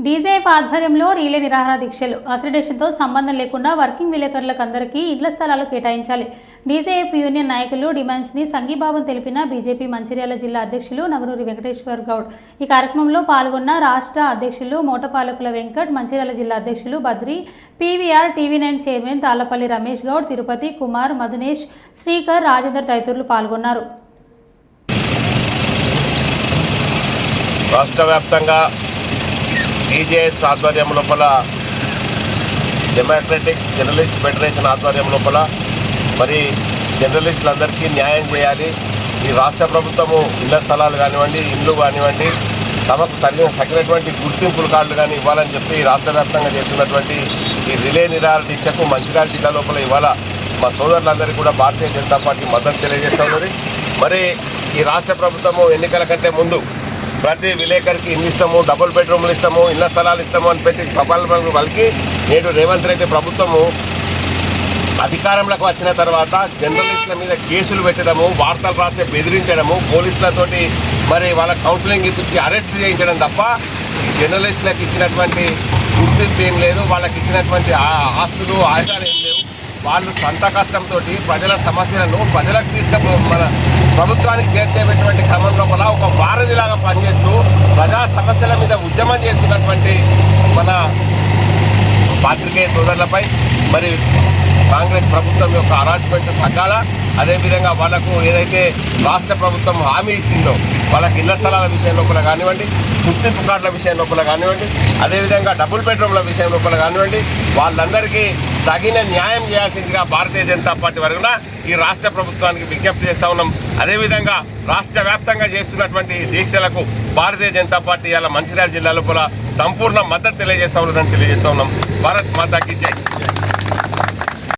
DJF ఆధ్వర్యంలో రీలే నిరాహార దీక్షలు అక్రిడేషన్తో సంబంధం లేకుండా వర్కింగ్ విలేకరులకు అందరికీ ఇళ్ల స్థలాలు కేటాయించాలి. డీజేఎఫ్ యూనియన్ నాయకులు డిమాండ్స్ని సంఘీభావం తెలిపిన బీజేపీ మంచిర్యాల జిల్లా అధ్యక్షులు నగనూరి వెంకటేశ్వర్ గౌడ్. ఈ కార్యక్రమంలో పాల్గొన్న రాష్ట్ర అధ్యక్షులు మోటపాలకుల వెంకట్, మంచిర్యాల జిల్లా అధ్యక్షులు Badri, PVR TV9 chairman Tallapalli Ramesh Goud, Tirupati Kumar, Madhunesh, Srikar, Rajender తదితరులు పాల్గొన్నారు. రాష్ట్ర వ్యాప్తంగా డీజేఎస్ ఆధ్వర్యం లోపల డెమోక్రటిక్ జర్నలిస్ట్ ఫెడరేషన్ ఆధ్వర్యం లోపల మరి జర్నలిస్టులందరికీ న్యాయం చేయాలి. ఈ రాష్ట్ర ప్రభుత్వము ఇళ్ల స్థలాలు కానివ్వండి, ఇండ్లు కానివ్వండి, తమకు తగినటువంటి గుర్తింపుల కార్డులు కానీ ఇవ్వాలని చెప్పి రాష్ట్ర వ్యాప్తంగా చేస్తున్నటువంటి ఈ రిలే నిరాహార దీక్షకు మంచిర్యాల జిల్లా లోపల ఇవాళ మా సోదరులందరికీ కూడా భారతీయ జనతా పార్టీ మద్దతు తెలియజేస్తూ ఉన్నది. మరి ఈ రాష్ట్ర ప్రభుత్వము ఎన్నికల కంటే ముందు ప్రతి విలేకరికి ఇల్లు ఇస్తాము, డబుల్ బెడ్రూమ్లు ఇస్తాము, ఇళ్ల స్థలాలు ఇస్తాము అని పెట్టి ప్రబలం పలికి నేడు రేవంత్ రెడ్డి ప్రభుత్వము అధికారంలోకి వచ్చిన తర్వాత జర్నలిస్టుల మీద కేసులు పెట్టడము, వార్తలు రాస్తే బెదిరించడము, పోలీసులతోటి మరి వాళ్ళ కౌన్సిలింగ్ ఇప్పించి అరెస్ట్ చేయించడం తప్ప జర్నలిస్టులకు ఇచ్చినటువంటి గుర్తింపు ఏం లేదు. వాళ్ళకి ఇచ్చినటువంటి ఆస్తులు ఆయుధాలు ఏం లేవు. వాళ్ళు సొంత కష్టంతో ప్రజల సమస్యలను ప్రజలకు మన ప్రభుత్వానికి చేర్చేటువంటి క్రమం లోపల ఒక వారధిలాగా పనిచేస్తూ ప్రజా సమస్యల మీద ఉద్యమం చేస్తున్నటువంటి మన పాత్రికేయ సోదరులపై మరి కాంగ్రెస్ ప్రభుత్వం యొక్క అరాజ్మెంట్ తగ్గాల. అదేవిధంగా వాళ్ళకు ఏదైతే రాష్ట్ర ప్రభుత్వం హామీ ఇచ్చిందో వాళ్ళకి ఇళ్ల స్థలాల విషయం లోపల కానివ్వండి, గుర్తింపు కార్డుల విషయం లోపల కానివ్వండి, అదేవిధంగా డబుల్ బెడ్రూమ్ల విషయం లోపల కానివ్వండి, వాళ్ళందరికీ తగిన న్యాయం చేయాల్సిందిగా భారతీయ జనతా పార్టీ వరకున ఈ రాష్ట్ర ప్రభుత్వానికి విజ్ఞప్తి చేస్తూ ఉన్నాం. అదేవిధంగా రాష్ట్ర వ్యాప్తంగా చేస్తున్నటువంటి దీక్షలకు భారతీయ జనతా పార్టీ ఇలా మంచిర్యాల జిల్లా లోపల సంపూర్ణ మద్దతు తెలియజేస్తూ ఉన్నారని తెలియజేస్తూ ఉన్నాం. భారత్ మాతాకి జై.